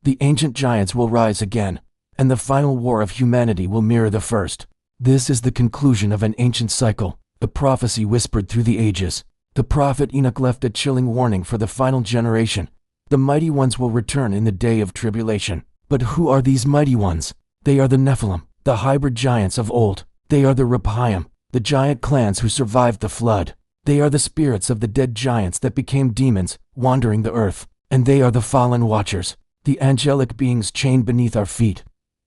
The ancient giants will rise again, and the final war of humanity will mirror the first. This is the conclusion of an ancient cycle, a prophecy whispered through the ages. The prophet Enoch left a chilling warning for the final generation. The mighty ones will return in the day of tribulation. But who are these mighty ones? They are the Nephilim, the hybrid giants of old. They are the Rephaim, the giant clans who survived the flood. They are the spirits of the dead giants that became demons, wandering the earth. And they are the fallen watchers, the angelic beings chained beneath our feet.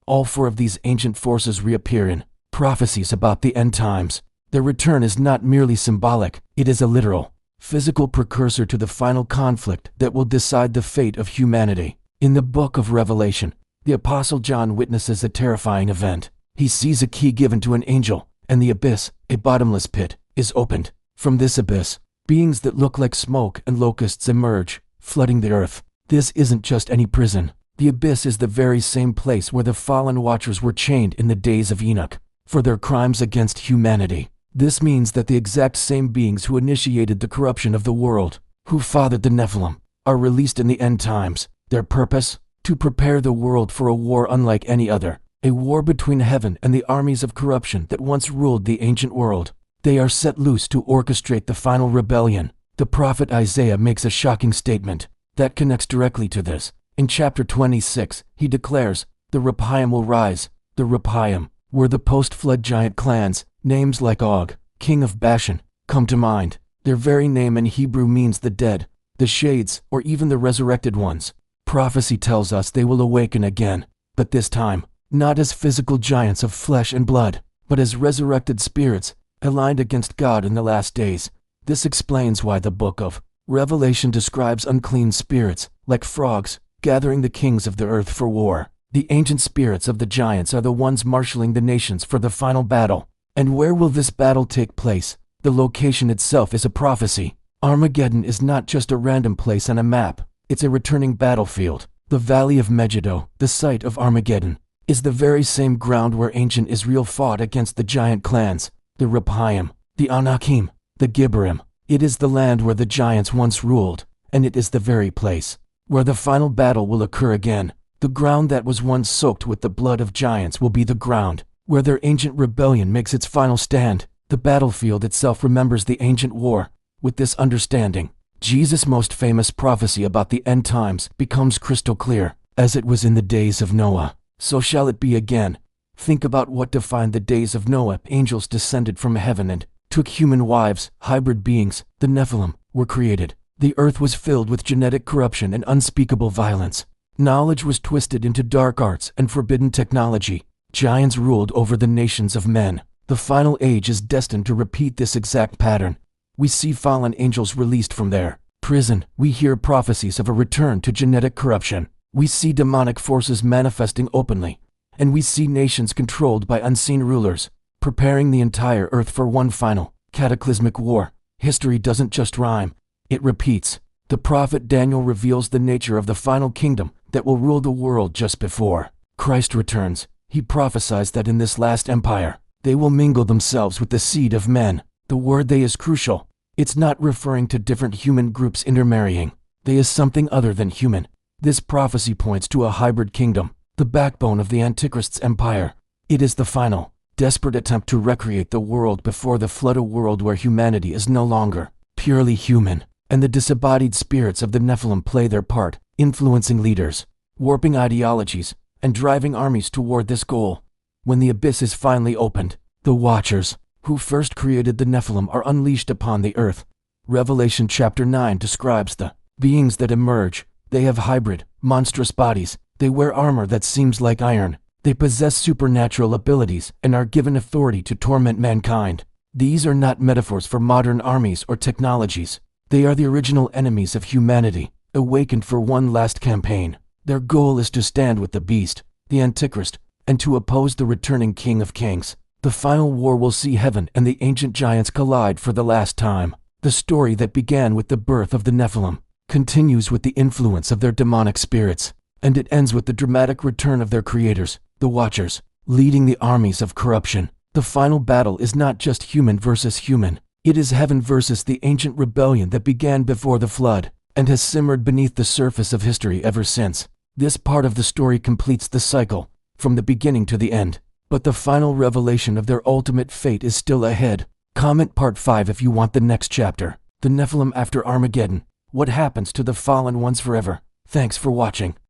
All four of these ancient forces reappear in prophecies about the end times. Their return is not merely symbolic, it is a literal, physical precursor to the final conflict that will decide the fate of humanity. In the book of Revelation, the Apostle John witnesses a terrifying event. He sees a key given to an angel, and the abyss, a bottomless pit, is opened. From this abyss, beings that look like smoke and locusts emerge, flooding the earth. This isn't just any prison. The abyss is the very same place where the fallen watchers were chained in the days of Enoch, for their crimes against humanity. This means that the exact same beings who initiated the corruption of the world, who fathered the Nephilim, are released in the end times. Their purpose? To prepare the world for a war unlike any other, a war between heaven and the armies of corruption that once ruled the ancient world. They are set loose to orchestrate the final rebellion. The prophet Isaiah makes a shocking statement that connects directly to this. In chapter 26, he declares, "The Rephaim will rise." The Rephaim were the post-flood giant clans. Names like Og, king of Bashan, come to mind. Their very name in Hebrew means the dead, the shades, or even the resurrected ones. Prophecy tells us they will awaken again, but this time, not as physical giants of flesh and blood, but as resurrected spirits, aligned against God in the last days. This explains why the book of Revelation describes unclean spirits, like frogs, gathering the kings of the earth for war. The ancient spirits of the giants are the ones marshaling the nations for the final battle. And where will this battle take place? The location itself is a prophecy. Armageddon is not just a random place on a map, it's a returning battlefield. The Valley of Megiddo, the site of Armageddon, is the very same ground where ancient Israel fought against the giant clans, the Rephaim, the Anakim, the Gibberim. It is the land where the giants once ruled, and it is the very place where the final battle will occur again. The ground that was once soaked with the blood of giants will be the ground where their ancient rebellion makes its final stand. The battlefield itself remembers the ancient war. With this understanding, Jesus' most famous prophecy about the end times becomes crystal clear. As it was in the days of Noah, so shall it be again. Think about what defined the days of Noah. Angels descended from heaven and took human wives. Hybrid beings, the Nephilim, were created. The earth was filled with genetic corruption and unspeakable violence. Knowledge was twisted into dark arts and forbidden technology. Giants ruled over the nations of men. The final age is destined to repeat this exact pattern. We see fallen angels released from their prison. We hear prophecies of a return to genetic corruption. We see demonic forces manifesting openly. And we see nations controlled by unseen rulers, preparing the entire earth for one final, cataclysmic war. History doesn't just rhyme, it repeats. The prophet Daniel reveals the nature of the final kingdom that will rule the world just before Christ returns. He prophesies that in this last empire, they will mingle themselves with the seed of men. The word "they" is crucial. It's not referring to different human groups intermarrying. They is something other than human. This prophecy points to a hybrid kingdom, the backbone of the Antichrist's empire. It is the final, desperate attempt to recreate the world before the flood, a world where humanity is no longer purely human, and the disembodied spirits of the Nephilim play their part, influencing leaders, warping ideologies, and driving armies toward this goal. When the abyss is finally opened, the Watchers, who first created the Nephilim, are unleashed upon the earth. Revelation chapter 9 describes the beings that emerge. They have hybrid, monstrous bodies. They wear armor that seems like iron. They possess supernatural abilities and are given authority to torment mankind. These are not metaphors for modern armies or technologies. They are the original enemies of humanity, awakened for one last campaign. Their goal is to stand with the beast, the Antichrist, and to oppose the returning King of Kings. The final war will see heaven and the ancient giants collide for the last time. The story that began with the birth of the Nephilim continues with the influence of their demonic spirits, and it ends with the dramatic return of their creators, the Watchers, leading the armies of corruption. The final battle is not just human versus human. It is heaven versus the ancient rebellion that began before the flood and has simmered beneath the surface of history ever since. This part of the story completes the cycle, from the beginning to the end. But the final revelation of their ultimate fate is still ahead. Comment part 5 if you want the next chapter. The Nephilim after Armageddon. What happens to the fallen ones forever? Thanks for watching.